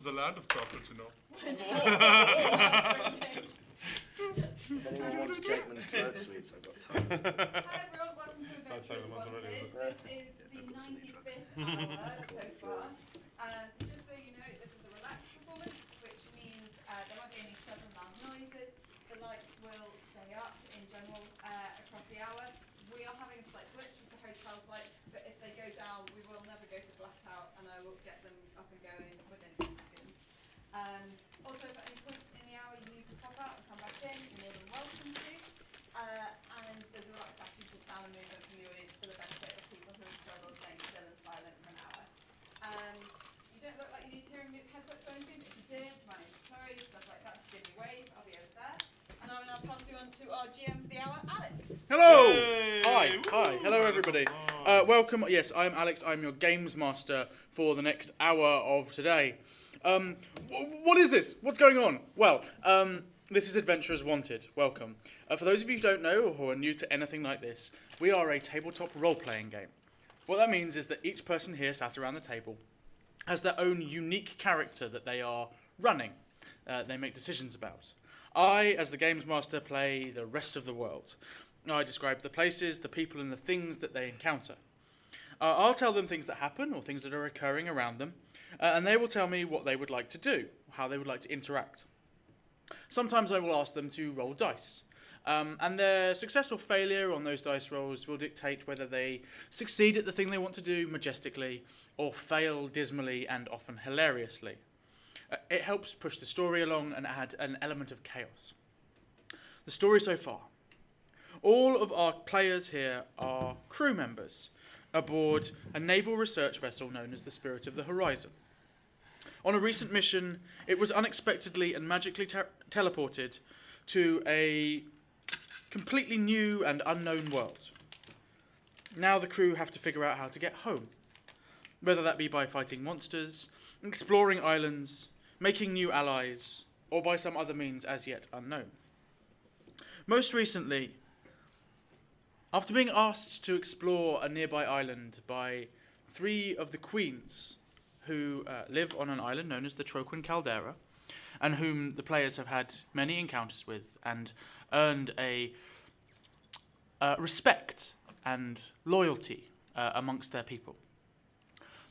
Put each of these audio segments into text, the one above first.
the land of chocolate, you know. If anyone wants Jakeman's throat sweets, I've got tons. Hi everyone, welcome to Adventure Responses. This is the 95th hour so far. Just so you know, this is a relaxed performance, which means there won't be any sudden loud noises. The lights will stay up in general across the hour. We are having a slight glitch with the hotel's lights, but if they go down, we will never go to blackout, and I will get them up and going within a few seconds. Also, if at any point in the hour you need to pop out and come back in, you're more than welcome to. And there's a relaxed attitude to sound and movement from the audience for the benefit of people who have struggled staying still and silent for an hour. You don't look like you need hearing headsets or anything, but if you did, my name's Chloe, stuff like that, just give me a wave, I'll be over there. And I will now pass you on to our GM for the hour, Alex. Hello! Yay! Hi, hello everybody. Welcome, yes, I'm Alex, I'm your games master for the next hour of today. What is this? What's going on? Well, this is Adventurers Wanted. Welcome. For those of you who don't know or who are new to anything like this, we are a tabletop role-playing game. What that means is that each person here sat around the table has their own unique character that they are running, they make decisions about. I, as the games master, play the rest of the world. I describe the places, the people and the things that they encounter. I'll tell them things that happen or things that are occurring around them, and they will tell me what they would like to do, how they would like to interact. Sometimes I will ask them to roll dice, and their success or failure on those dice rolls will dictate whether they succeed at the thing they want to do majestically or fail dismally and often hilariously. It helps push the story along and add an element of chaos. The story so far. All of our players here are crew members aboard a naval research vessel known as the Spirit of the Horizon. On a recent mission, it was unexpectedly and magically teleported to a completely new and unknown world. Now the crew have to figure out how to get home, whether that be by fighting monsters, exploring islands, making new allies, or by some other means as yet unknown. Most recently, after being asked to explore a nearby island by 3 of the queens who live on an island known as the Troquin Caldera, and whom the players have had many encounters with and earned a respect and loyalty amongst their people.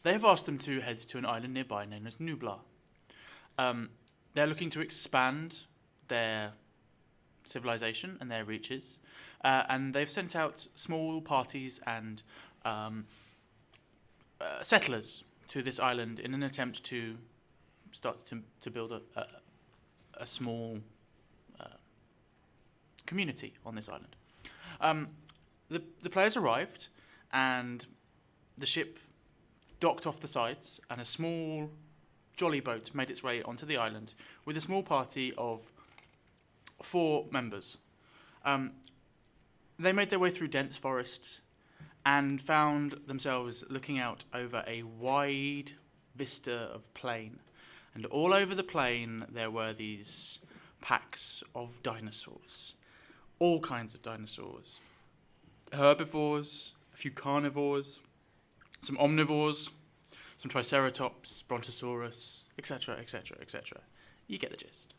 They have asked them to head to an island nearby known as Nublar. They're looking to expand their civilization and their reaches, and they've sent out small parties and settlers to this island in an attempt to start to build a small community on this island. The players arrived, and the ship docked off the sides, and a small jolly boat made its way onto the island with a small party of 4 members. They made their way through dense forest and found themselves looking out over a wide vista of plain. And all over the plain there were these packs of dinosaurs, all kinds of dinosaurs. Herbivores, a few carnivores, some omnivores, some triceratops, brontosaurus, etc., etc., etc. You get the gist.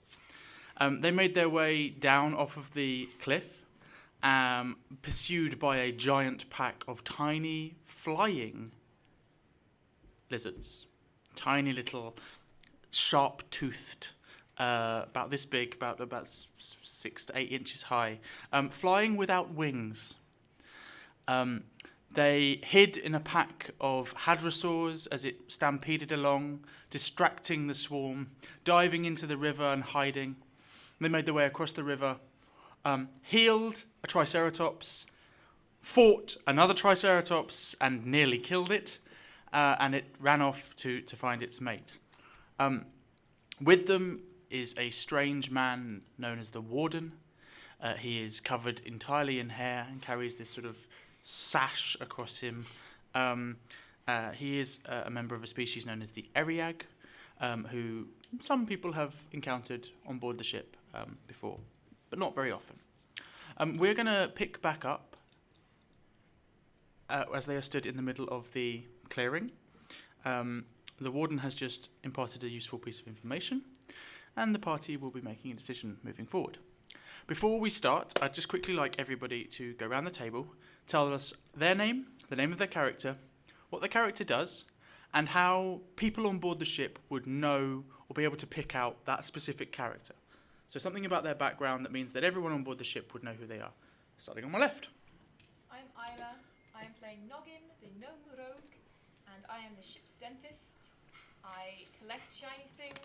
They made their way down off of the cliff, pursued by a giant pack of tiny flying lizards. Tiny little sharp-toothed, about this big, about 6 to 8 inches high, flying without wings. They hid in a pack of hadrosaurs as it stampeded along, distracting the swarm, diving into the river and hiding. They made their way across the river, healed a triceratops, fought another triceratops and nearly killed it, and it ran off to find its mate. With them is a strange man known as the Warden. He is covered entirely in hair and carries this sort of sash across him. He is a member of a species known as the Eriag, who some people have encountered on board the ship before, but not very often. We're going to pick back up as they are stood in the middle of the clearing, The warden has just imparted a useful piece of information, and the party will be making a decision moving forward. Before we start, I'd just quickly like everybody to go around the table, tell us their name, the name of their character, what the character does, and how people on board the ship would know or be able to pick out that specific character. So something about their background that means that everyone on board the ship would know who they are. Starting on my left. I'm Isla. I am playing Noggin, the gnome rogue, and I am the ship's dentist. I collect shiny things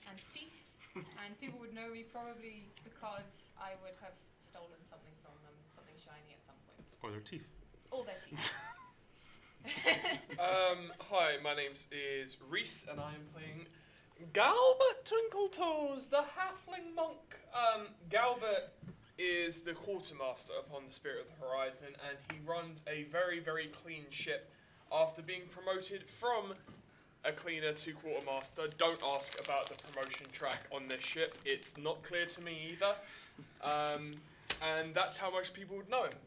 and teeth, and people would know me probably because I would have stolen something from them, something shiny at some point. Or their teeth. All their teeth. Hi, my name is Reese, and I am playing Galbert Twinkletoes, the halfling monk. Galbert is the quartermaster upon the Spirit of the Horizon, and he runs a very, very clean ship after being promoted from a cleaner to quartermaster. Don't ask about the promotion track on this ship. It's not clear to me either. And that's how most people would know him.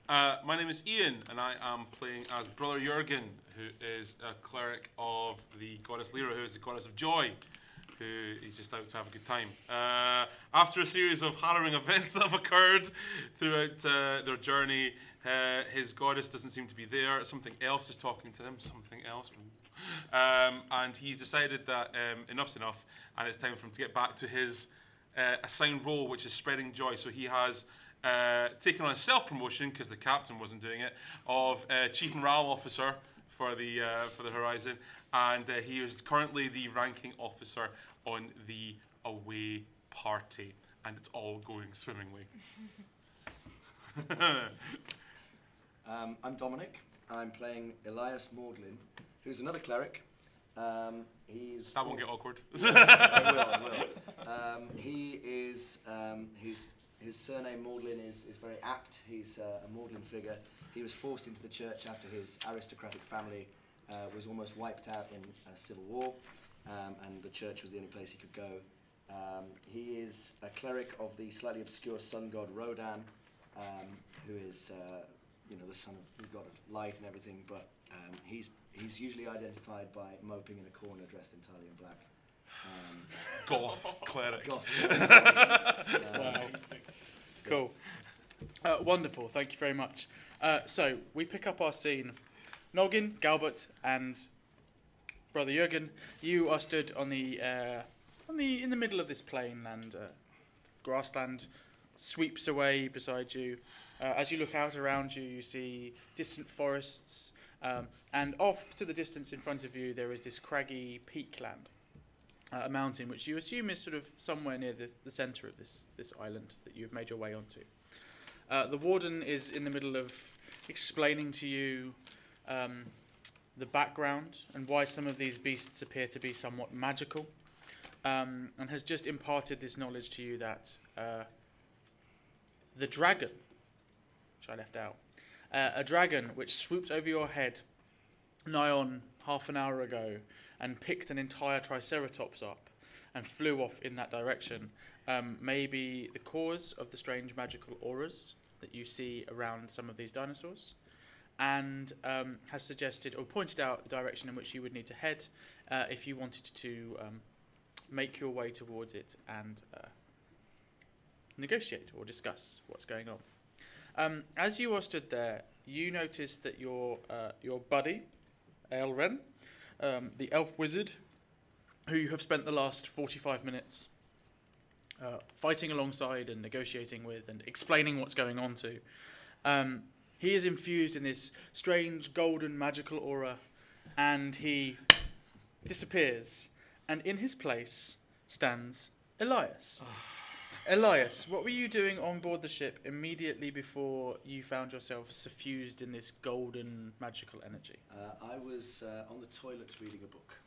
My name is Ian, and I am playing as Brother Jurgen, who is a cleric of the goddess Lyra, who is the goddess of joy, who is just out to have a good time. After a series of harrowing events that have occurred throughout their journey, his goddess doesn't seem to be there. Something else is talking to him, something else. And he's decided that enough's enough, and it's time for him to get back to his assigned role, which is spreading joy. So he has taken on a self-promotion, because the captain wasn't doing it, of Chief Morale Officer for the Horizon, and he is currently the ranking officer on the away party, and it's all going swimmingly. I'm Dominic. I'm playing Elias Maudlin, who's another cleric. That won't get awkward. I will. He is. His surname Maudlin is very apt. He's a Maudlin figure. He was forced into the church after his aristocratic family was almost wiped out in a civil war, and the church was the only place he could go. He is a cleric of the slightly obscure sun god Rodan, who is the son of the god of light and everything, but he's usually identified by moping in a corner dressed entirely in black. Goth cleric. Wow. Cool. Wonderful. Thank you very much. So we pick up our scene. Noggin, Galbert, and Brother Jurgen, you are stood in the middle of this plain, and grassland sweeps away beside you. As you look out around you, you see distant forests, and off to the distance in front of you, there is this craggy peakland. A mountain which you assume is sort of somewhere near the centre of this island that you've made your way onto. The warden is in the middle of explaining to you the background and why some of these beasts appear to be somewhat magical, and has just imparted this knowledge to you that the dragon, which I left out, a dragon which swooped over your head nigh on half an hour ago and picked an entire triceratops up and flew off in that direction, may be the cause of the strange magical auras that you see around some of these dinosaurs, and has suggested or pointed out the direction in which you would need to head if you wanted to make your way towards it and negotiate or discuss what's going on. As you are stood there, you notice that your buddy, Elren, the elf wizard, who you have spent the last 45 minutes fighting alongside and negotiating with and explaining what's going on to, he is infused in this strange golden magical aura, and he disappears, and in his place stands Elias. Elias, what were you doing on board the ship immediately before you found yourself suffused in this golden magical energy? I was on the toilets reading a book.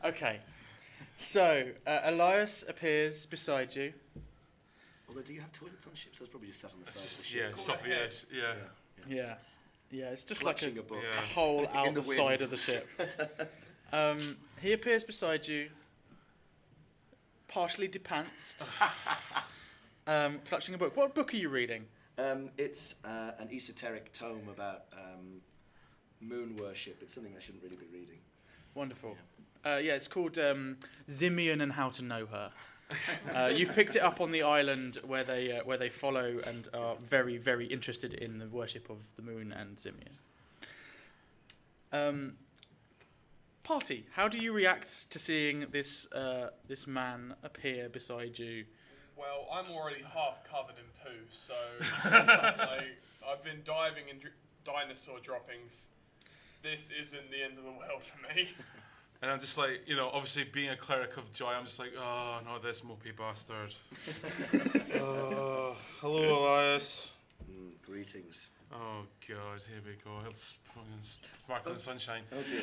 Okay, so Elias appears beside you. Although, do you have toilets on ships? I was probably just sat on the side of the ship. Yeah, stuff the edge. Yeah. Yeah, it's just like Clutching a book. a hole out In the the side wind. of the ship. He appears beside you, partially depantsed, clutching a book. What book are you reading? It's an esoteric tome about moon worship. It's something I shouldn't really be reading. Wonderful. Yeah, it's called Simeon and How to Know Her. You've picked it up on the island where they follow and are very, very interested in the worship of the moon and Simeon. Party, how do you react to seeing this man appear beside you? Well, I'm already half covered in poo, so I've been diving in dinosaur droppings. This isn't the end of the world for me. And I'm just like, obviously being a cleric of joy, I'm just like, oh, not this mopey bastard. Hello, Elias. Greetings. Oh, God, here we go. It's fucking sparkling sunshine. Oh, dear.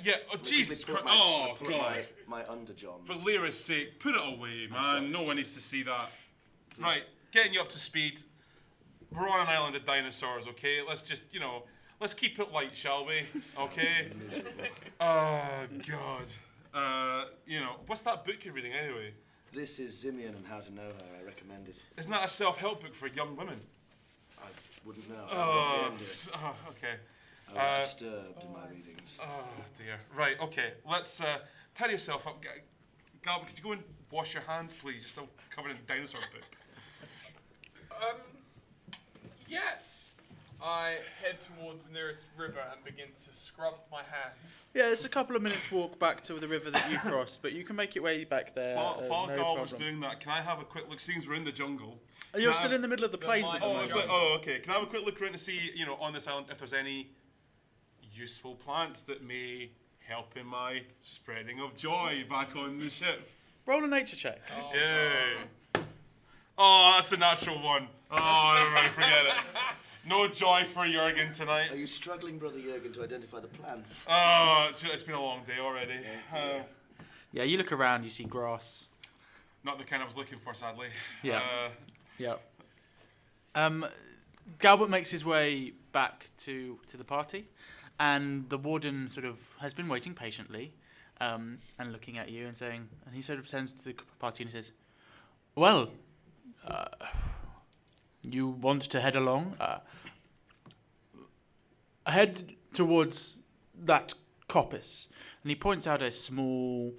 Yeah, oh, Jesus Christ. Oh, God. My underjohns. For Lyra's sake, put it away, man. No one needs to see that. Right, getting you up to speed. We're on an island of dinosaurs, okay? Let's just, let's keep it light, shall we? Okay? Oh, God. What's that book you're reading anyway? This is Simeon and How to Know Her. I recommend it. Isn't that a self-help book for young women? I wouldn't know. Okay. I was disturbed in my readings. Oh, dear. Right, okay. Let's tidy yourself up. Gal, could you go and wash your hands, please? You're still covered in dinosaur poop. Yes. I head towards the nearest river and begin to scrub my hands. Yeah, it's a couple of minutes walk back to the river that you crossed, but you can make your way back there. While no Gal was problem. doing that, can I have a quick look? Seems we're in the jungle. You're still in the middle of the plains at the moment. Okay. Can I have a quick look around to see, on this island, if there's any useful plants that may help in my spreading of joy back on the ship? Roll a nature check. Yay. Oh, that's a natural one. Oh, never mind, forget it. No joy for Jurgen tonight. Are you struggling, Brother Jurgen, to identify the plants? Oh, it's been a long day already. Yeah, you look around, you see grass. Not the kind I was looking for, sadly. Yeah. Yeah. Galbert makes his way back to the party, and the warden sort of has been waiting patiently, and looking at you and saying, and he sort of turns to the party and he says, "Well, you want to head along? Head towards that coppice," and he points out a small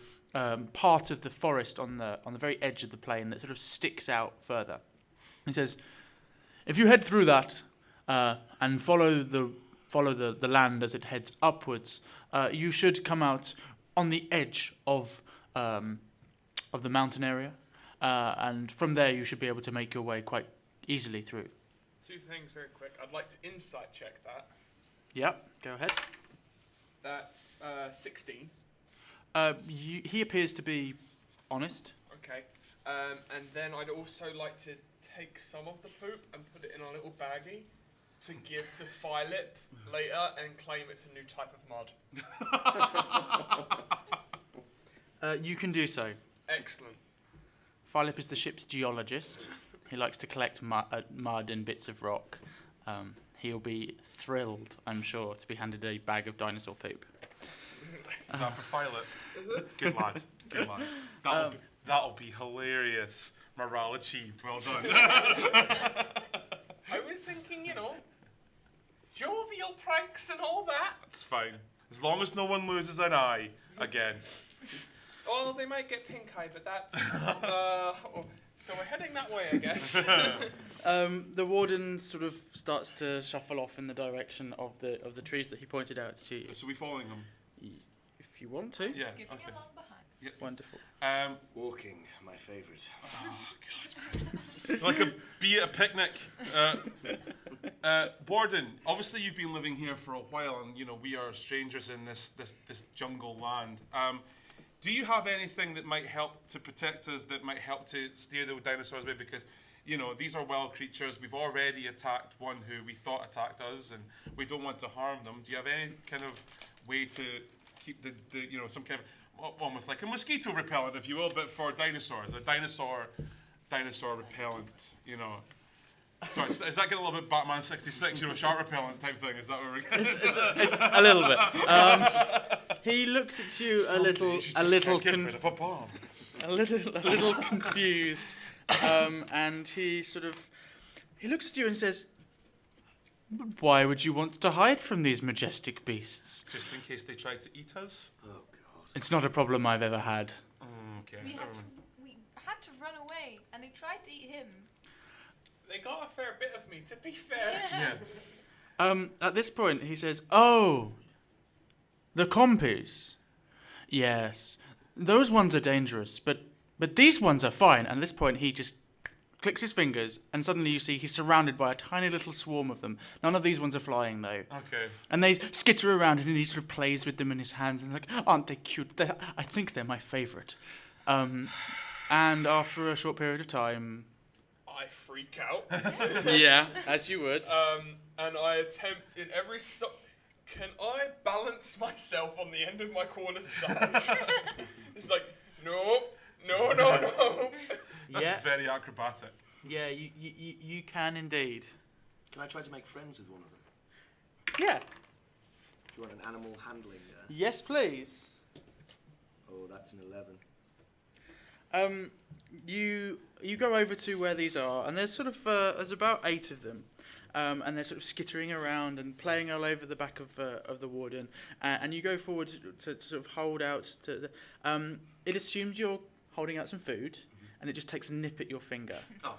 part of the forest on the very edge of the plain that sort of sticks out further. He says, "If you head through that and follow the land as it heads upwards, you should come out on the edge of the mountain area, and from there you should be able to make your way quite easily through." Two things very quick. I'd like to insight check that. Yep, go ahead. That's 16. He appears to be honest. Okay. And then I'd also like to take some of the poop and put it in a little baggie to give to Philip later and claim it's a new type of mud. You can do so. Excellent. Philip is the ship's geologist. He likes to collect mud and bits of rock. He'll be thrilled, I'm sure, to be handed a bag of dinosaur poop. Is that for Philip? Good lad. Good lad. That'll be hilarious. Morale achieved. Well done. I was thinking, jovial pranks and all that. It's fine. As long as no one loses an eye again. Oh, they might get pink eye, but that's... so we're heading that way, I guess. The warden sort of starts to shuffle off in the direction of the trees that he pointed out to you. So we following them? If you want to. Yeah. Skipping Okay. along behind. Yep. Wonderful. Walking, my favourite. Oh, God Christ. Like a bee at a picnic. Warden, obviously you've been living here for a while, and we are strangers in this jungle land. Do you have anything that might help to protect us, that might help to steer the dinosaurs away? Because these are wild creatures. We've already attacked one who we thought attacked us, and we don't want to harm them. Do you have any kind of way to keep the some kind of almost like a mosquito repellent, if you will, but for dinosaurs, a dinosaur repellent, Sorry, is that getting a little bit Batman 66, shark repellent type thing? Is that where we're getting? A little bit. He looks at you a little confused, and he looks at you and says, Why would you want to hide from these majestic beasts? Just in case they try to eat us? Oh, God. It's not a problem I've ever had. Okay. We never had to, mind. we had to run away, and they tried to eat him. They got a fair bit of me, to be fair. Yeah. At this point, he says, "Oh, the compies. Yes, those ones are dangerous, but these ones are fine." And at this point, he just clicks his fingers, and suddenly you see he's surrounded by a tiny little swarm of them. None of these ones are flying, though. Okay. And they skitter around, and he sort of plays with them in his hands, and like, aren't they cute? I think they're my favourite. And after a short period of time, I freak out. yeah, as you would. And I attempt in every can I balance myself on the end of my cornerstone? It's like, nope, no. That's Yeah. very acrobatic. Yeah, you can indeed. Can I try to make friends with one of them? Yeah. Do you want an animal handling? Yes, please. Oh, that's an 11. You go over to where these are, and there's there's about 8 of them, and they're sort of skittering around and playing all over the back of the warden, and you go forward to sort of hold out to. It assumes you're holding out some food, and it just takes a nip at your finger. Oh,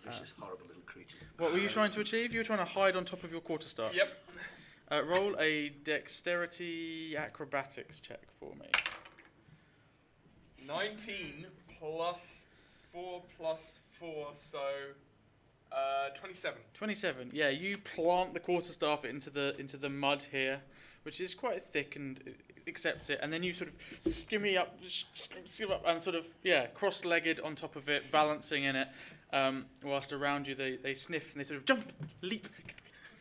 vicious, horrible little creatures. What were you trying to achieve? You were trying to hide on top of your quarterstaff. Yep. Roll a dexterity acrobatics check for me. 19 plus 4 plus 4, so 27. 27. Yeah, you plant the quarterstaff into the mud here, which is quite thick, and accepts it, and then you sort of skim up and sort of cross-legged on top of it, balancing in it, whilst around you they sniff and they sort of jump, leap,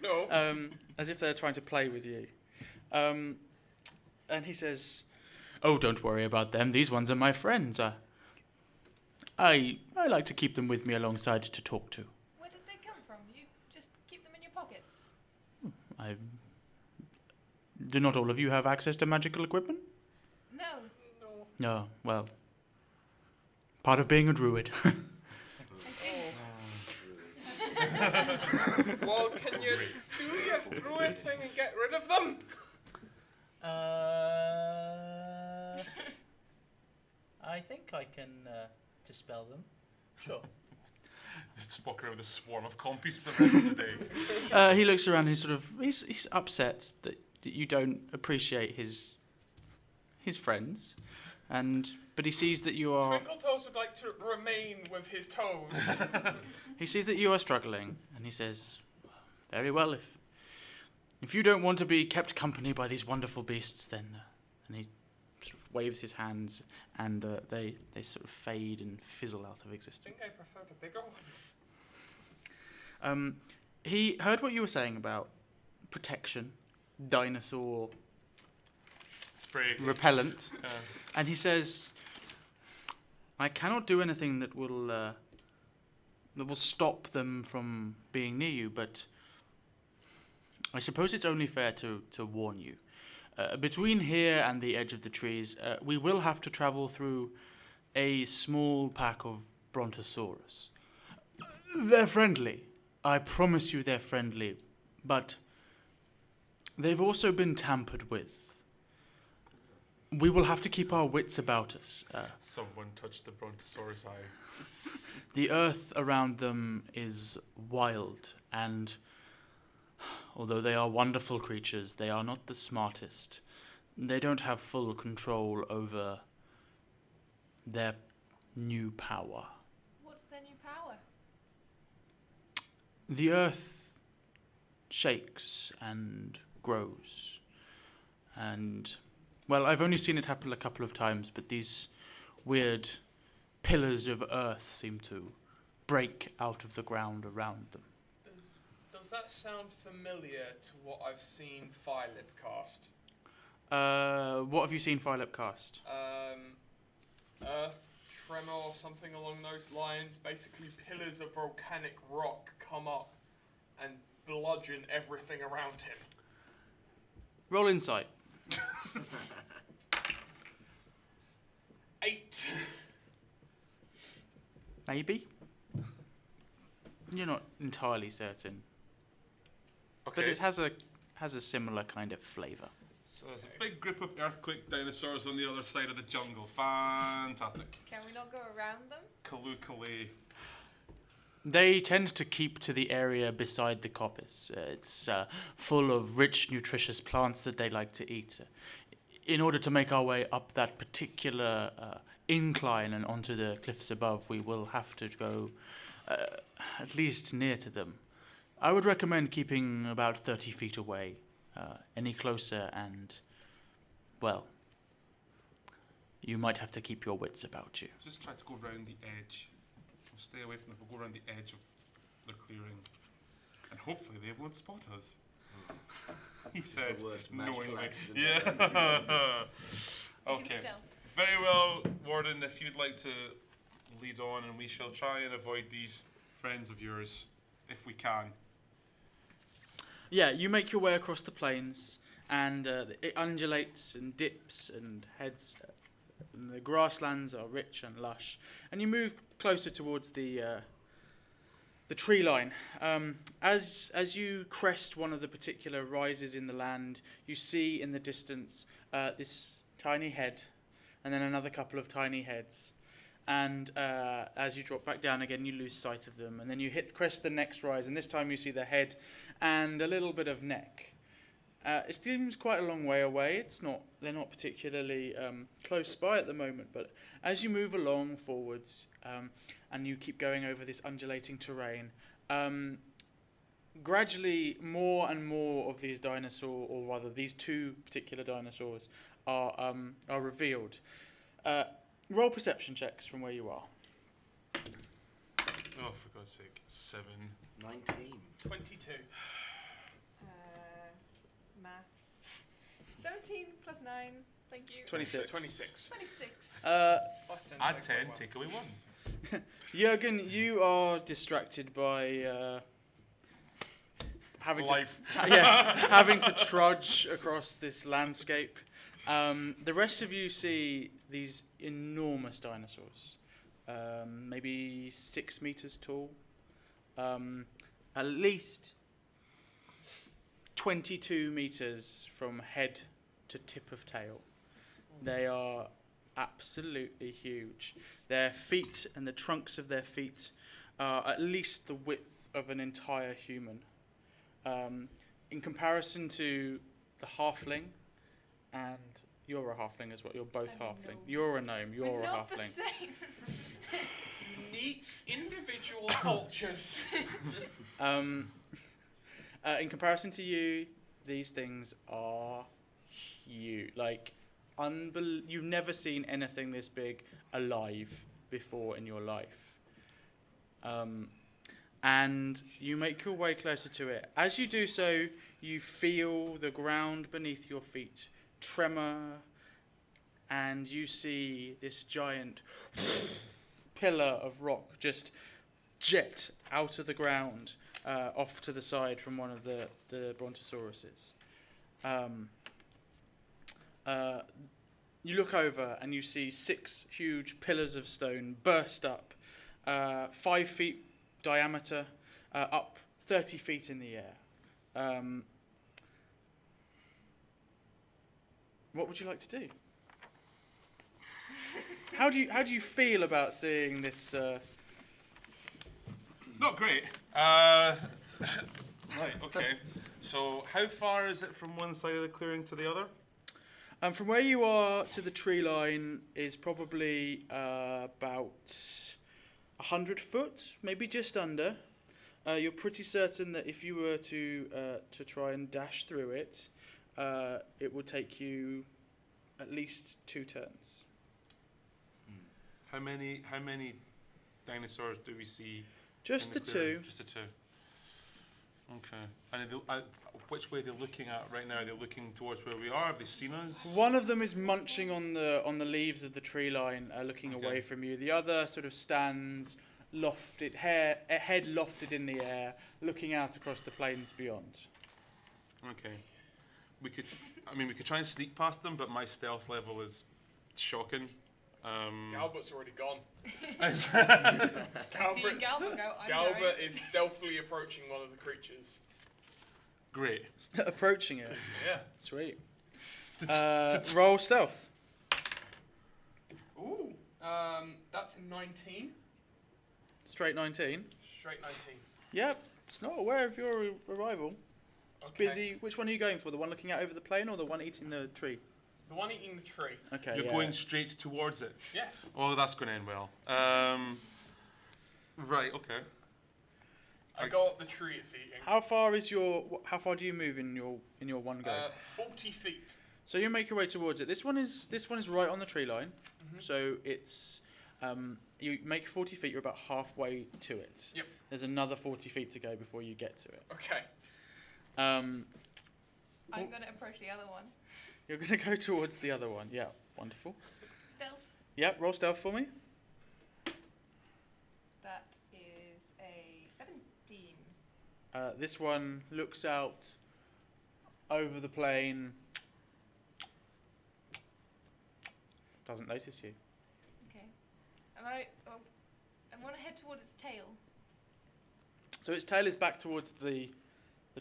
No. as if they're trying to play with you. And he says, "Oh, don't worry about them. These ones are my friends. I like to keep them with me alongside to talk to. Where did they come from? You just keep them in your pockets. Do not all of you have access to magical equipment? No. No, well, part of being a druid." I see. Well, can you do your druid thing and get rid of them? I think I can dispel them. Sure. Just walk around with a swarm of compies for the rest of the day. He looks around and he's upset that you don't appreciate his friends, but he sees that you are. Twinkletoes would like to remain with his toes. He sees that you are struggling, and he says, "Very well, if you don't want to be kept company by these wonderful beasts, then..." And he sort of waves his hands, and they sort of fade and fizzle out of I existence. think I prefer the bigger ones. He heard what you were saying about protection, dinosaur Spray. repellent, and he says, "I cannot do anything that will stop them from being near you, but I suppose it's only fair to warn you. Between here and the edge of the trees, we will have to travel through a small pack of brontosaurus. They're friendly. I promise you they're friendly, but they've also been tampered with. We will have to keep our wits about us. Someone touched the brontosaurus eye. The earth around them is wild, and although they are wonderful creatures, they are not the smartest. They don't have full control over their new power. What's their new power? The earth shakes and grows. And, well, I've only seen it happen a couple of times, but these weird pillars of earth seem to break out of the ground around them. Does that sound familiar to what I've seen Philip cast? What have you seen Philip cast? Earth tremor or something along those lines. Basically, pillars of volcanic rock come up and bludgeon everything around him. Roll insight. 8. Maybe? You're not entirely certain. but Okay. it has a similar kind of flavour. So there's a big group of earthquake dinosaurs on the other side of the jungle. Fantastic. Can we not go around them? Kalukale. They tend to keep to the area beside the coppice. It's full of rich, nutritious plants that they like to eat. In order to make our way up that particular incline and onto the cliffs above, we will have to go at least near to them. I would recommend keeping about 30 feet away. Any closer and, well, you might have to keep your wits about you. Just try to go round the edge. We'll stay away from them. We'll go around the edge of the clearing. And hopefully they won't spot us. He said, the worst magical knowingly. accident Yeah. You can Okay. stealth. Very well, Warden. If you'd like to lead on, and we shall try and avoid these friends of yours, if we can. Yeah, you make your way across the plains, and it undulates and dips and heads. And the grasslands are rich and lush, and you move closer towards the tree line. As you crest one of the particular rises in the land, you see in the distance this tiny head, and then another couple of tiny heads. And as you drop back down again, you lose sight of them, and then you crest the next rise, and this time you see the head and a little bit of neck. It seems quite a long way away. They're not particularly close by at the moment, but as you move along forwards and you keep going over this undulating terrain, gradually more and more of these dinosaurs, or rather these two particular dinosaurs, are revealed. Roll perception checks from where you are. Oh, for God's sake. 7. 19. 22. Maths. 17 plus 9. Thank you. 26. 26. 26. Plus 10. Add 10, take away 1. Jürgen, you are distracted by having Life. having to trudge across this landscape. The rest of you see these enormous dinosaurs, maybe 6 meters tall, at least 22 meters from head to tip of tail. They are absolutely huge. Their feet and the trunks of their feet are at least the width of an entire human. In comparison to the halfling, and you're a halfling as well. You're both I'm a halfling. gnome. You're a gnome. You're We're a not the halfling. same. Neat individual cultures. In comparison to you, these things are huge. Like, you've never seen anything this big alive before in your life. And you make your way closer to it. As you do so, you feel the ground beneath your feet tremor, and you see this giant pillar of rock just jet out of the ground off to the side from one of the brontosauruses. You look over and you see 6 huge pillars of stone burst up, 5 feet diameter, up 30 feet in the air. What would you like to do? How do you feel about seeing this? Not great. Right, okay. So how far is it from one side of the clearing to the other? From where you are to the tree line is probably about 100 foot, maybe just under. You're pretty certain that if you were to try and dash through it, it would take you at least 2 turns. How many dinosaurs do we see? Just in the clearing? 2. Just the 2. Okay. And which way are they looking at right now? Are they looking towards where we are? Have they seen us? One of them is munching on the leaves of the tree line, looking Okay. away from you. The other sort of stands lofted, head lofted in the air, looking out across the plains beyond. Okay. We could try and sneak past them, but my stealth level is shocking. Galbert's already gone. Seeing Galbert, Galbert go, I'm Galbert going. is stealthily approaching one of the creatures. Great. Approaching it. Yeah. Sweet. Roll stealth. Ooh. That's a 19. Straight 19. Straight 19. Yep. It's not aware of your arrival. It's Okay. busy. Which one are you going for? The one looking out over the plain or the one eating the tree? The one eating the tree. Okay. You're yeah. going straight towards it. Yes. Oh, that's going to end well. Right. Okay. I got up the tree it's eating. How far is your? How far do you move in your one go? 40 feet. So you make your way towards it. This one is right on the tree line. Mhm. So it's you make 40 feet. You're about halfway to it. Yep. There's another 40 feet to go before you get to it. Okay. I'm going to approach the other one. You're going to go towards the other one. Yeah. Wonderful. Stealth. Yep. Roll stealth for me. That is a 17. This one looks out over the plain. Doesn't notice you. Okay. I want to head toward its tail. So its tail is back towards the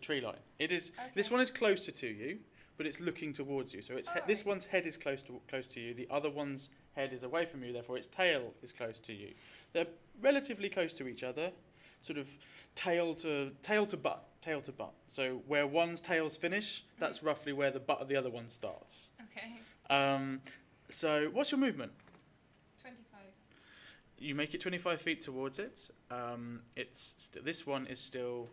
tree line. It is. This Okay. one is closer to you, but it's looking towards you. So this Alright. one's head is close to you. The other one's head is away from you. Therefore, its tail is close to you. They're relatively close to each other, sort of tail to butt. So where one's tails finish, that's roughly where the butt of the other one starts. Okay. So what's your movement? 25. You make it 25 feet towards it. This one is still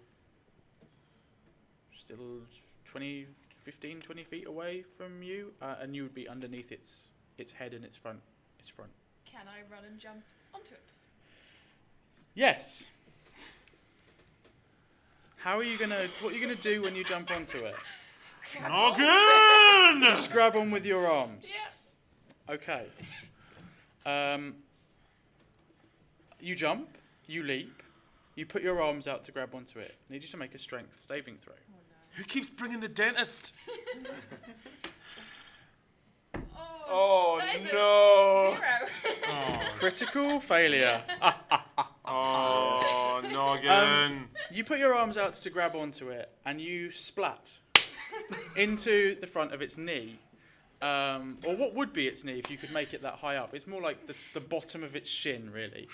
20 feet away from you, and you would be underneath its head and its front. Can I run and jump onto it? Yes. What are you gonna do when you jump onto it? Noggin! Just grab on with your arms. Yeah. Okay. You jump, you leap, you put your arms out to grab onto it. I need you to make a strength saving throw. Who keeps bringing the dentist? Oh, that is no. A 0. Oh, Critical failure. oh noggin. You put your arms out to grab onto it, and you splat into the front of its knee. Or what would be its knee if you could make it that high up. It's more like the bottom of its shin, really.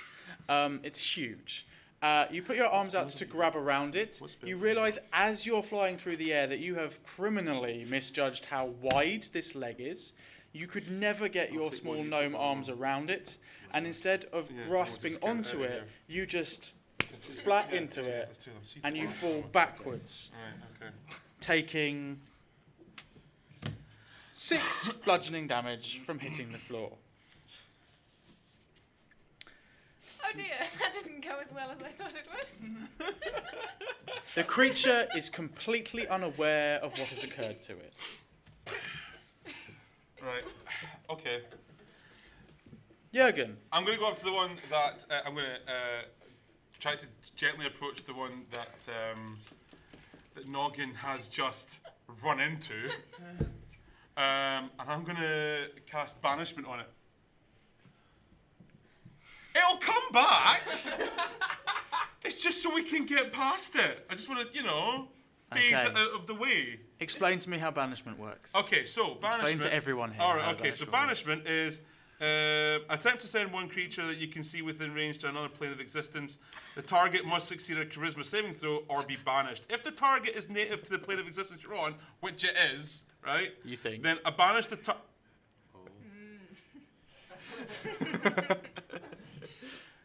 It's huge. You put your arms out to grab around it. You realise as you're flying through the air that you have criminally misjudged how wide this leg is. You could never get your small gnome arms around it. And instead of grasping onto it, you just splat into it and you fall backwards, Right, okay. taking 6 bludgeoning damage from hitting the floor. Oh dear, that didn't go as well as I thought it would. The creature is completely unaware of what has occurred to it. Right. Okay. Jürgen, I'm going to go up to the one that I'm going to try to gently approach the one that that Noggin has just run into, and I'm going to cast banishment on it. It'll come back. It's just so we can get past it. I just want to, phase Okay. it out of the way. explain to me how banishment works. Okay, so banishment. Explain to everyone here. All how right. Okay. So banishment is attempt to send one creature that you can see within range to another plane of existence. The target must succeed a charisma saving throw or be banished. If the target is native to the plane of existence you're on, which it is, right? You think? Then banish the target.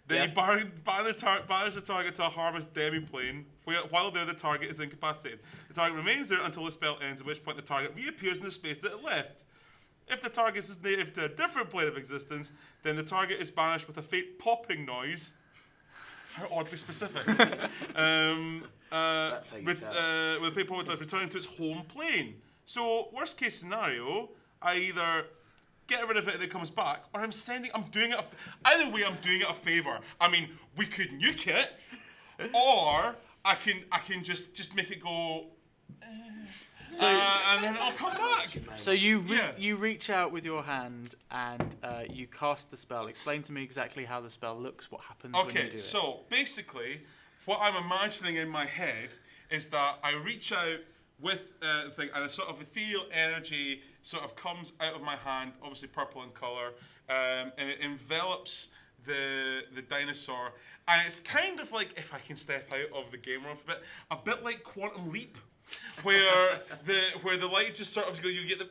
Then you banish the target to a harmless demi-plane while there the target is incapacitated. The target remains there until the spell ends, at which point the target reappears in the space that it left. If the target is native to a different plane of existence, then the target is banished with a faint popping noise. How oddly specific. That's how you with tell. a faint popping noise returning to its home plane. So, worst case scenario, I either get rid of it and it comes back, or I'm doing it. Either way, I'm doing it a favor. I mean, we could nuke it, or I can just make it go. And then it'll come back. So you Yeah. you reach out with your hand and you cast the spell. Explain to me exactly how the spell looks. What happens when you do Okay, it? so basically, what I'm imagining in my head is that I reach out with the thing, and a sort of ethereal energy sort of comes out of my hand, obviously purple in colour, and it envelops the dinosaur, and it's kind of like, if I can step out of the game room for a bit like Quantum Leap, where the light just sort of goes, you get the,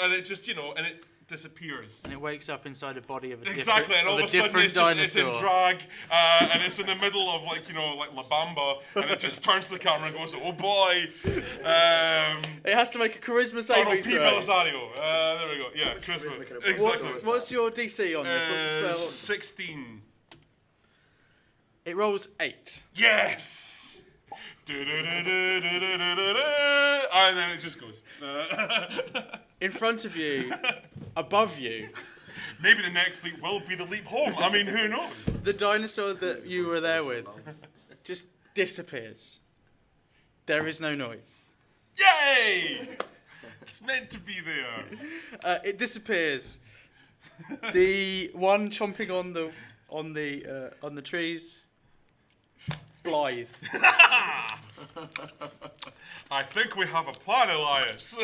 and it just, and it disappears. And it wakes up inside the body of a exactly, and all of a sudden it's in drag, and it's in the middle of like La Bamba, and it just turns to the camera and goes, "Oh boy!" It has to make a charisma saving P. throw. Belisario. There we go. Yeah, charisma. Exactly. What's your DC on this? What's the spell? 16. It rolls 8. Yes. And then it just goes. In front of you, above you. Maybe the next leap will be the leap home. I mean, who knows? The dinosaur that you were there with just disappears. There is no noise. Yay! It's meant to be there. It disappears. The one chomping on the trees. Blythe. I think we have a plan, Elias.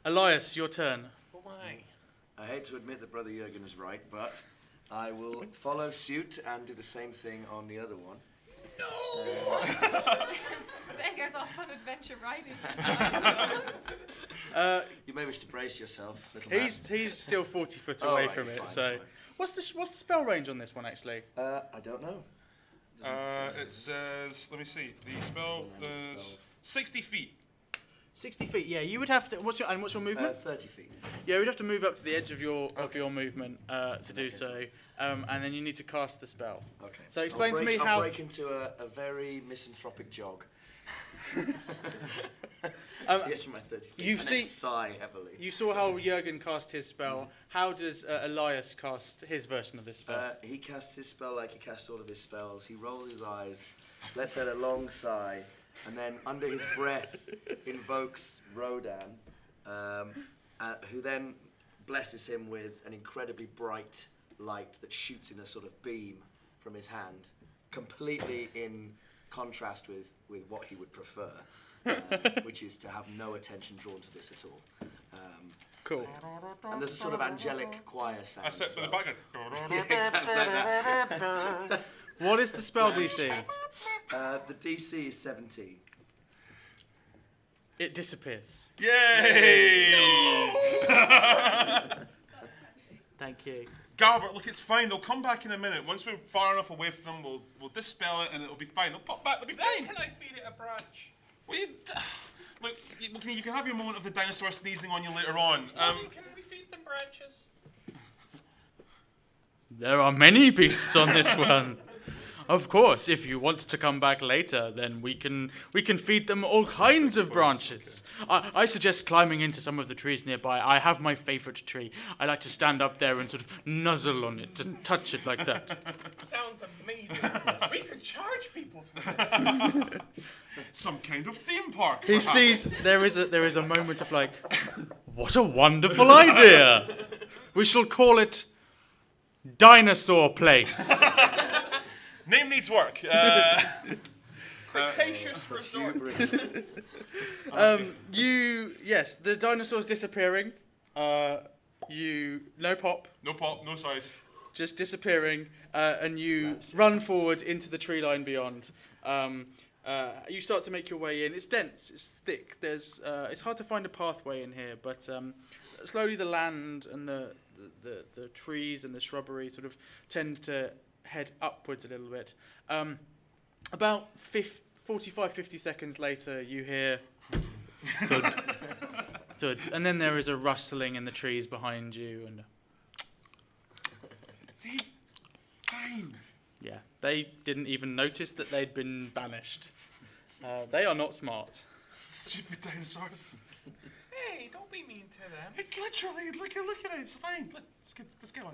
Elias, your turn. Why? I hate to admit that Brother Jurgen is right, but I will follow suit and do the same thing on the other one. No! There goes our fun adventure riding. You may wish to brace yourself, little man. He's still 40 foot Oh, away right, from it. fine, So, fine. what's the spell range on this one actually? I don't know. It says, let me see, the spell is 60 feet. 60 feet. Yeah, you would have to. What's your movement? 30 feet. Yeah, we'd have to move up to the edge of your movement to do so, and then you need to cast the spell. Okay. So explain to me I'll how. break into a very misanthropic jog. Um, to get to my 30 feet. you've and seen- then sigh heavily. You saw how Jurgen cast his spell. How does Elias cast his version of this spell? He casts his spell like he casts all of his spells. He rolls his eyes, lets out a long sigh, and then under his breath invokes Rodan, who then blesses him with an incredibly bright light that shoots in a sort of beam from his hand, completely in contrast with what he would prefer, which is to have no attention drawn to this at all. Cool. And there's a sort of angelic choir sound. I set as with the well. background. Yeah, exactly like that. What is the spell DC? The DC is 17. It disappears. Yay! Thank you. Galbert, look, it's fine. They'll come back in a minute. Once we're far enough away from them, we'll dispel it and it'll be fine. They'll pop back. They'll be Then fine. can I feed it a branch? Well, look, you can have your moment of the dinosaur sneezing on you later on. Can we feed them branches? There are many beasts on this one. Of course, if you want to come back later, then we can feed them all kinds of branches. I suggest climbing into some of the trees nearby. I have my favourite tree. I like to stand up there and sort of nuzzle on it and touch it like that. Sounds amazing. We could charge people for this. Some kind of theme park. He perhaps. sees there is a moment of like, what a wonderful idea. We shall call it Dinosaur Place. Name needs work. Cretaceous resort. Yes, the dinosaur's disappearing. No pop, No pop, no size. just disappearing, and you run forward into the tree line beyond. You start to make your way in. It's dense, it's thick. It's hard to find a pathway in here, but slowly the land and the trees and the shrubbery sort of tend to head upwards a little bit. About 45, 50 seconds later, you hear thud, thud, and then there is a rustling in the trees behind you, and See? Fine. yeah, they didn't even notice that they'd been banished. They are not smart. Stupid dinosaurs. Hey, don't be mean to them. It's literally, look at it, it's fine. Let's get on.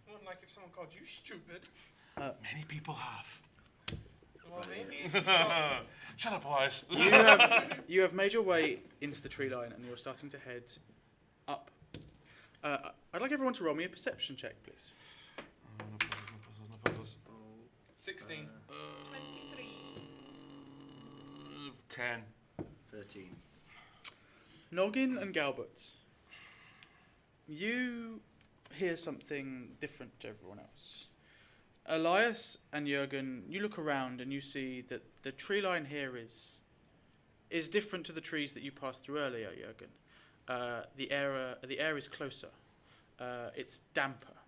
Wouldn't like if someone called you stupid. Many people have. Well, maybe it's not. Shut up, Elias. You have made your way into the tree line, and you're starting to head up. I'd like everyone to roll me a perception check, please. No puzzles. 16. 23. 10. 13. Noggin and Galbert, you hear something different to everyone else. Elias and Jürgen, you look around and you see that the tree line here is different to the trees that you passed through earlier, Jürgen. The air is closer. It's damper.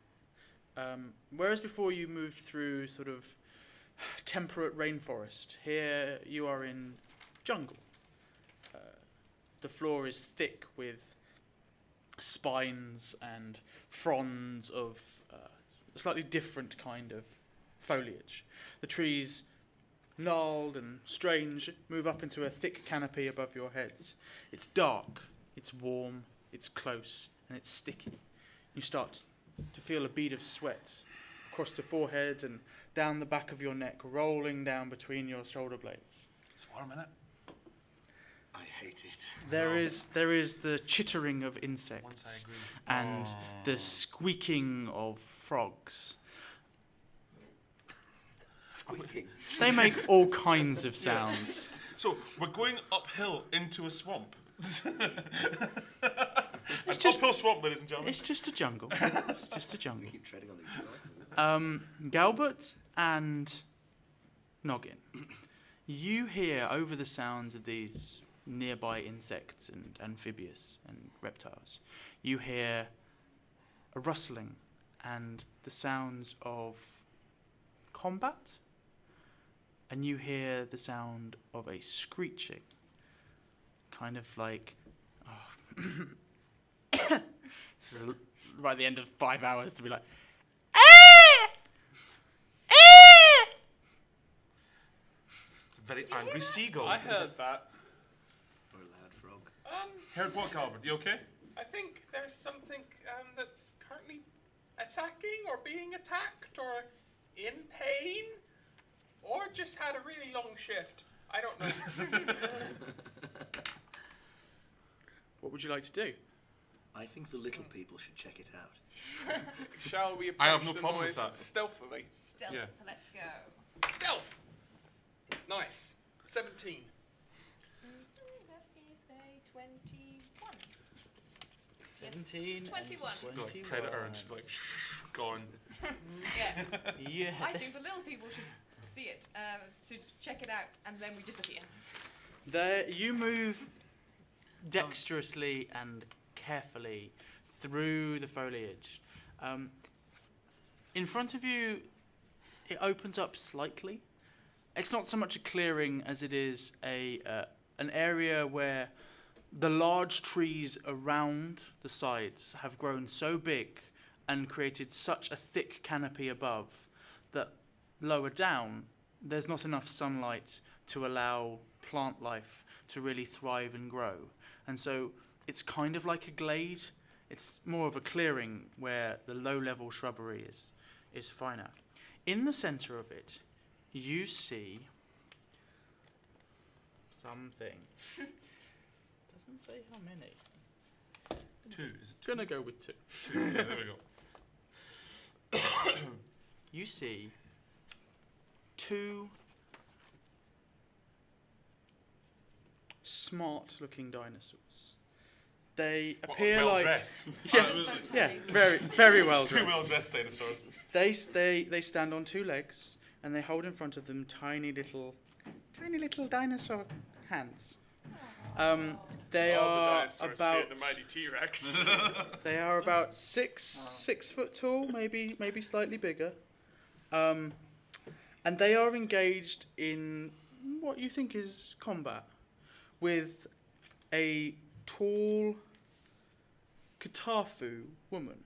Whereas before you moved through sort of temperate rainforest, here you are in jungle. The floor is thick with spines and fronds of a slightly different kind of foliage. The trees, gnarled and strange, move up into a thick canopy above your heads. It's dark, it's warm, it's close, and it's sticky. You start to feel a bead of sweat across the forehead and down the back of your neck, rolling down between your shoulder blades. It's warm, innit? I hate it. There is the chittering of insects and the squeaking of frogs. Squeaking. They make all kinds of sounds. So we're going uphill into a swamp. It's An just- uphill swamp, ladies and gentlemen. It's just a jungle. It's just a jungle. We keep treading on these frogs. Galbert and Noggin, you hear over the sounds of these nearby insects and amphibious and reptiles, you hear a rustling and the sounds of combat, and you hear the sound of a screeching, kind of like this is right at the end of 5 hours to be like, It's a very angry seagull. I heard that. Or a loud frog. Heard what, Galbert? You okay? I think there's something that's currently attacking or being attacked or in pain or just had a really long shift. I don't know. what would you like to do? I think the little people should check it out. Shall we I have approach no the problem with noise that. stealthily? Stealth. Yeah. Let's go. Stealth! Nice. 17. That is a 21. 17 and 21. Be like 21. Predator and just be like, gone. Yeah. Yeah. I think the little people should see it, to check it out, and then we disappear. There, you move dexterously and carefully through the foliage. In front of you, it opens up slightly. It's not so much a clearing as it is an area where the large trees around the sides have grown so big and created such a thick canopy above that lower down there's not enough sunlight to allow plant life to really thrive and grow. And so it's kind of like a glade. It's more of a clearing where the low-level shrubbery is finer. In the centre of it, you see something. Doesn't say how many. 2, is it? Gonna go with 2. 2? Yeah, there we go. You see 2 smart-looking dinosaurs. They appear well like dressed. yeah, very very well Two dressed. well dressed dinosaurs. They stand on 2 legs and they hold in front of them tiny little dinosaur hands. They are about the mighty T-Rex. they are about 6 foot tall, maybe slightly bigger, and they are engaged in what you think is combat with a tall Katafu woman.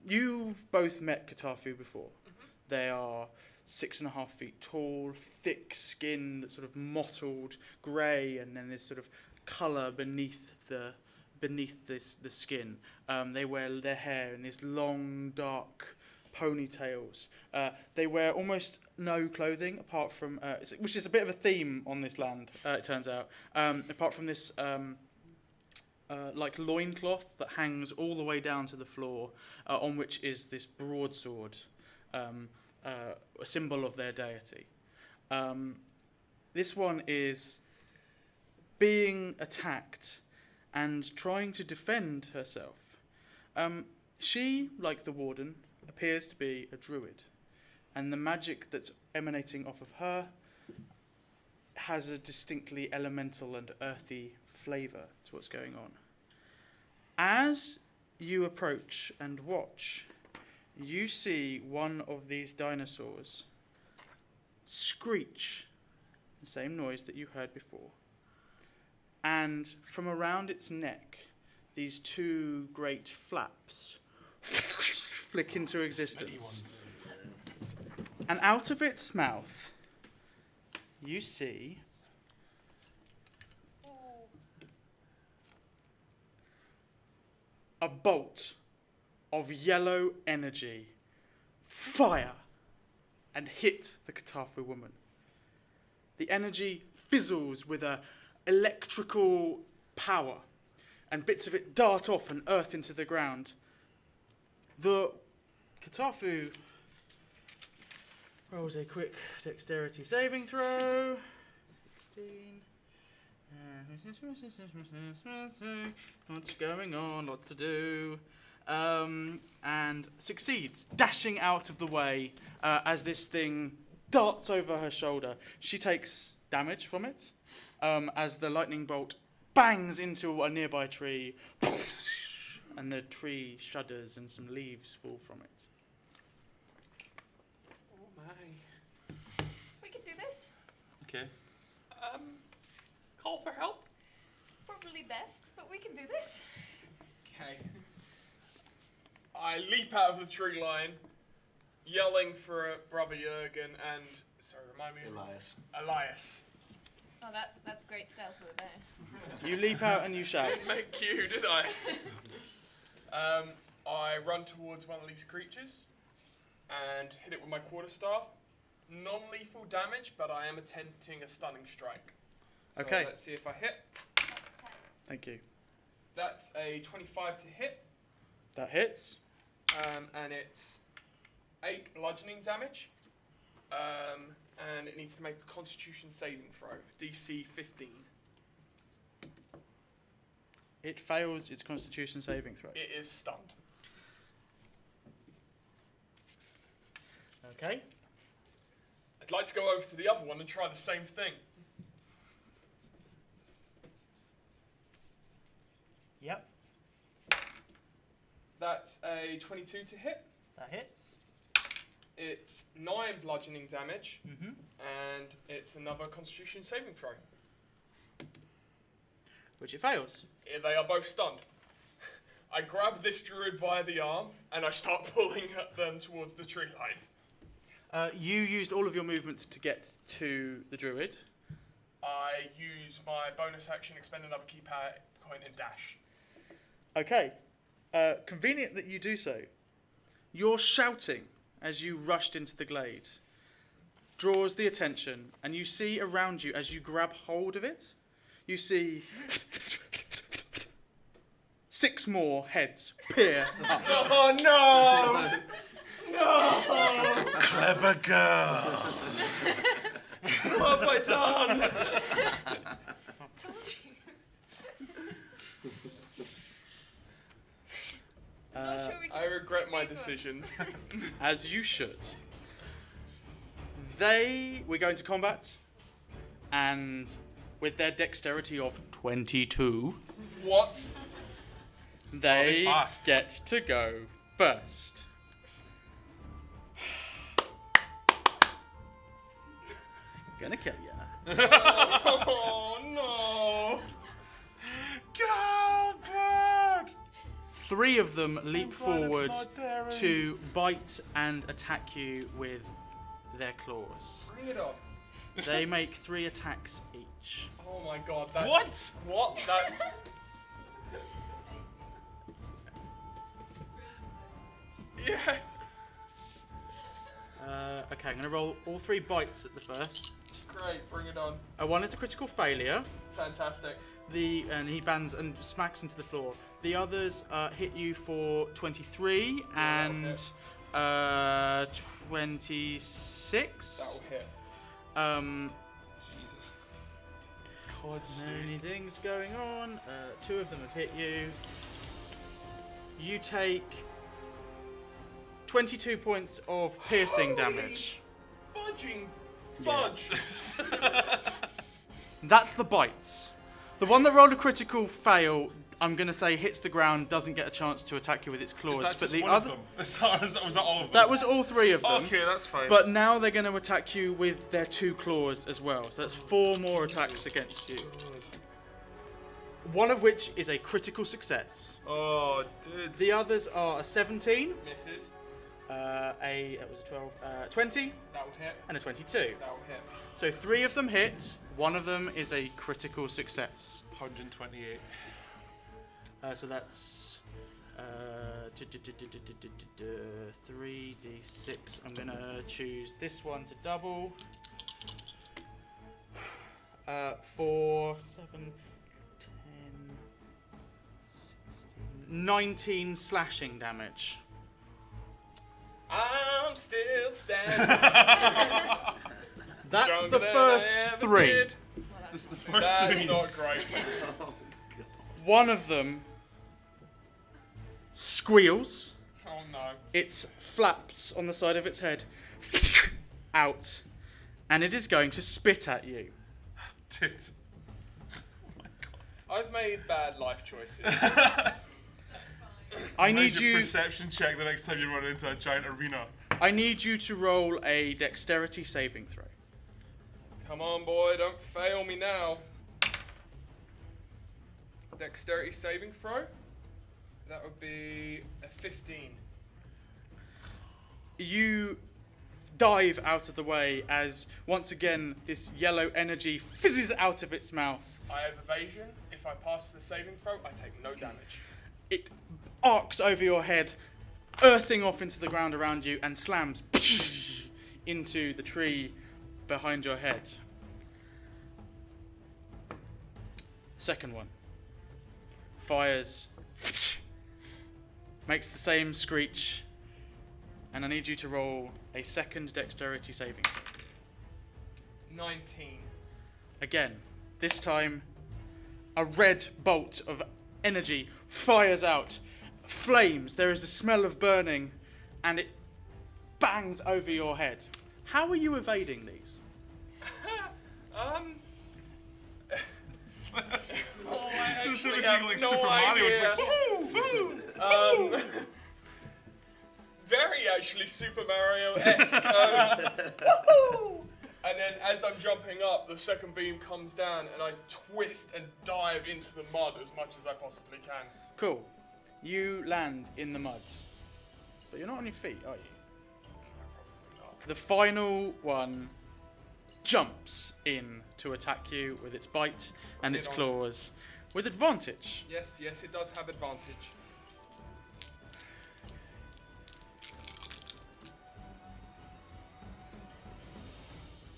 You've both met Katafu before. They are 6.5 feet tall, thick skin that's sort of mottled grey, and then there's sort of colour beneath the skin. They wear their hair in these long, dark ponytails. They wear almost no clothing apart from, which is a bit of a theme on this land, it turns out. Apart from this like loincloth that hangs all the way down to the floor, on which is this broadsword, a symbol of their deity. This one is being attacked and trying to defend herself. She, like the warden, appears to be a druid, and the magic that's emanating off of her has a distinctly elemental and earthy flavour to what's going on. As you approach and watch, you see one of these dinosaurs screech, the same noise that you heard before. And from around its neck, these two great flaps flick into existence. And out of its mouth, you see a bolt of yellow energy fire and hit the Katafu woman. The energy fizzles with a electrical power, and bits of it dart off and earth into the ground. The Katafu rolls a quick dexterity saving throw. 16. What's going on? Lots to do. And succeeds, dashing out of the way as this thing darts over her shoulder. She takes damage from it as the lightning bolt bangs into a nearby tree, and the tree shudders and some leaves fall from it. Oh my. We can do this. Okay. Call for help? Probably best, but we can do this. Okay. I leap out of the tree line, yelling for Brother Jurgen and, sorry, remind me. Elias. Oh, that's great stealth over there. You leap out and you shout. Didn't make you, did I? I run towards one of these creatures and hit it with my quarterstaff. Non-lethal damage, but I am attempting a stunning strike. So Okay. let's see if I hit. Thank you. That's a 25 to hit, That hits. and it's 8 bludgeoning damage. And it needs to make a Constitution saving throw, DC 15. It fails its Constitution saving throw. It is stunned. Okay. I'd like to go over to the other one and try the same thing. Yep, That's a 22 to hit. that hits. It's 9 bludgeoning damage, Mm-hmm. and it's another Constitution saving throw. Which it fails. They are both stunned. I grab this druid by the arm, and I start pulling them towards the tree line. You used all of your movement to get to the druid. I use my bonus action, expend another key power point, and dash. Okay. Convenient that you do so. Your shouting as you rushed into the glade draws the attention, and you see around you as you grab hold of it, you see 6 more heads peer up. Oh no! No! Clever girls. What have I done? Told you. Not sure we can I regret take my these ones. decisions. As you should. We're going to combat, and with their dexterity of 22, What? they fast. get to go first. Gonna kill ya. Oh no! Galbert! 3 of them leap I'm glad it's forward not daring. to bite and attack you with their claws. Bring it on. They make 3 attacks each. Oh my god, that's... What? What? That's... Yeah. Okay, I'm going to roll all 3 bites at the first. Great, bring it on. 1 is a critical failure. Fantastic. And he bands and smacks into the floor. The others hit you for 23 and 26. That'll hit. Um, Jesus. God's Many sake. things going on. 2 of them have hit you. You take 22 points of piercing damage. Fudging Yeah. fudge. That's the bites. The one that rolled a critical fail, I'm going to say hits the ground, doesn't get a chance to attack you with its claws. Is that but just the one other, of them? Was that all of them? that was all 3 of them. Okay, that's fine. But now they're going to attack you with their 2 claws as well. So that's 4 more attacks against you. One of which is a critical success. Oh, dude. The others are a 17, Misses. that was a 12, 20, That will hit. and a 22. That will hit. So 3 of them hit. One of them is a critical success. 128. So that's 3d6. I'm gonna choose this one to double. 4, 7, 10, 16, 19 slashing damage. I'm still standing. That's Stronger the than I first ever 3. did. This is the first That's 3. not great. One of them squeals. Oh no. Its flaps on the side of its head out, and it is going to spit at you. Dude. I've made bad life choices. I need How's your you. perception check the next time you run into a giant arena. I need you to roll a dexterity saving throw. Come on, boy, don't fail me now. Dexterity saving throw. That would be a 15. You dive out of the way as once again this yellow energy fizzes out of its mouth. I have evasion. If I pass the saving throw, I take no damage. It arcs over your head, earthing off into the ground around you, and slams into the tree behind your head. Second one fires, makes the same screech, and I need you to roll a second dexterity saving. 19. Again, this time a red bolt of energy fires out, flames, there is a smell of burning, and it bangs over your head. How are you evading these? Oh, I Just actually everything have like no Super Mario, it's idea. like, woo, Very actually Super Mario-esque. Woohoo! And then as I'm jumping up, the second beam comes down and I twist and dive into the mud as much as I possibly can. Cool. You land in the mud. But you're not on your feet, are you? The final one jumps in to attack you with its bite and its Hit on. claws with advantage. Yes, it does have advantage.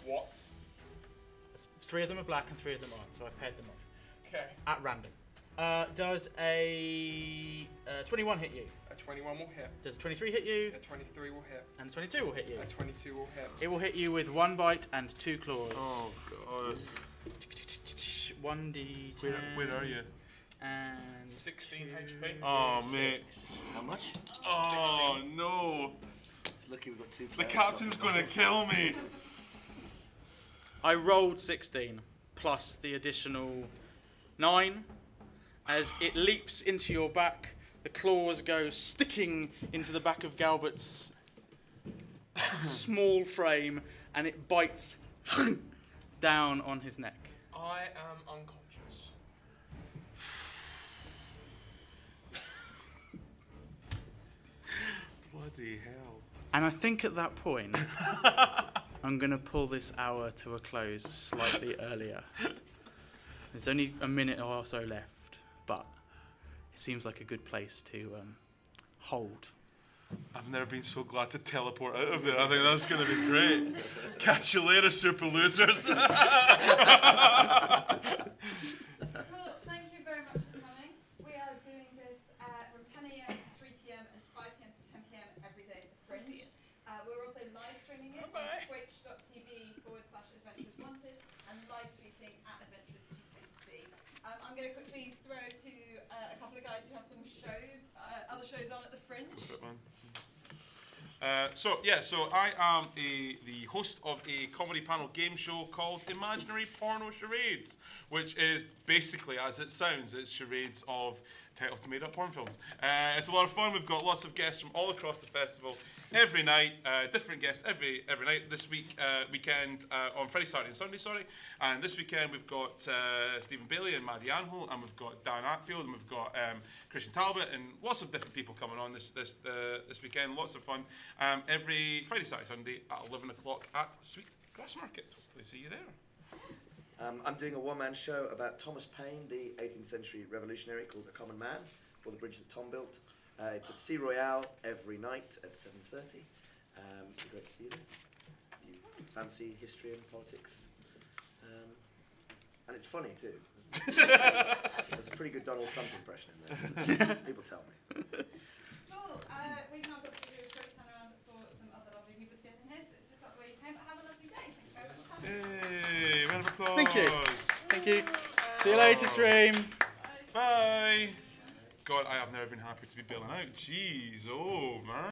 What? 3 of them are black and 3 of them aren't, so I've paired them off Okay. at random. Does a 21 hit you? A 21 will hit. Does a 23 hit you? A 23 will hit. And a 22 will hit you. A 22 will hit. It will hit you with 1 bite and 2 claws. Oh, God. 1d10. Where are you? And 16 HP. Oh, mate. How much? Oh, no. It's lucky we've got 2 The players. captain's going to kill me. I rolled 16 plus the additional 9 as it leaps into your back. The claws go sticking into the back of Galbert's small frame, and it bites down on his neck. I am unconscious. Bloody hell. And I think at that point, I'm going to pull this hour to a close slightly earlier. There's only a minute or so left, but it seems like a good place to hold. I've never been so glad to teleport out of there. I think that's going to be great. Catch you later, super losers. Well, thank you very much for coming. We are doing this from 10 a.m. to 3 p.m. and 5 p.m. to 10 p.m. every day at the Fringe. We're also live streaming it on twitch.tv/adventurouswanted and live tweeting at Adventurous2K. going to quickly throw to a couple of guys who have some shows, other shows on at the Fringe. Go for it, man. So I am the host of a comedy panel game show called Imaginary Porno Charades, which is basically, as it sounds, it's charades of titles to made up porn films. It's a lot of fun. We've got lots of guests from all across the festival every night, different guests every night. This weekend on Friday, Saturday and Sunday, and this weekend we've got Stephen Bailey and Maddie Anhol, and we've got Dan Atfield, and we've got Christian Talbot, and lots of different people coming on this weekend. Lots of fun every Friday, Saturday, Sunday at 11 o'clock at Sweet Grass Market. Hopefully see you there. I'm doing a one-man show about Thomas Paine, the 18th century revolutionary, called The Common Man, or The Bridge That Tom Built. It's at Sea Royale every night at 7:30. It'd be great to see you there. If you fancy history and politics. And it's funny too. There's a pretty good Donald Trump impression in there. People tell me. Cool. We've now got to do a quick turnaround for some other lovely people to get in here, so it's just up where you came, but have a lovely day. Thank you very much for coming. Hey, round of applause. Thank you. Thank you. See you later, stream. Bye. God, I have never been happy to be bailing out. Jeez, oh man.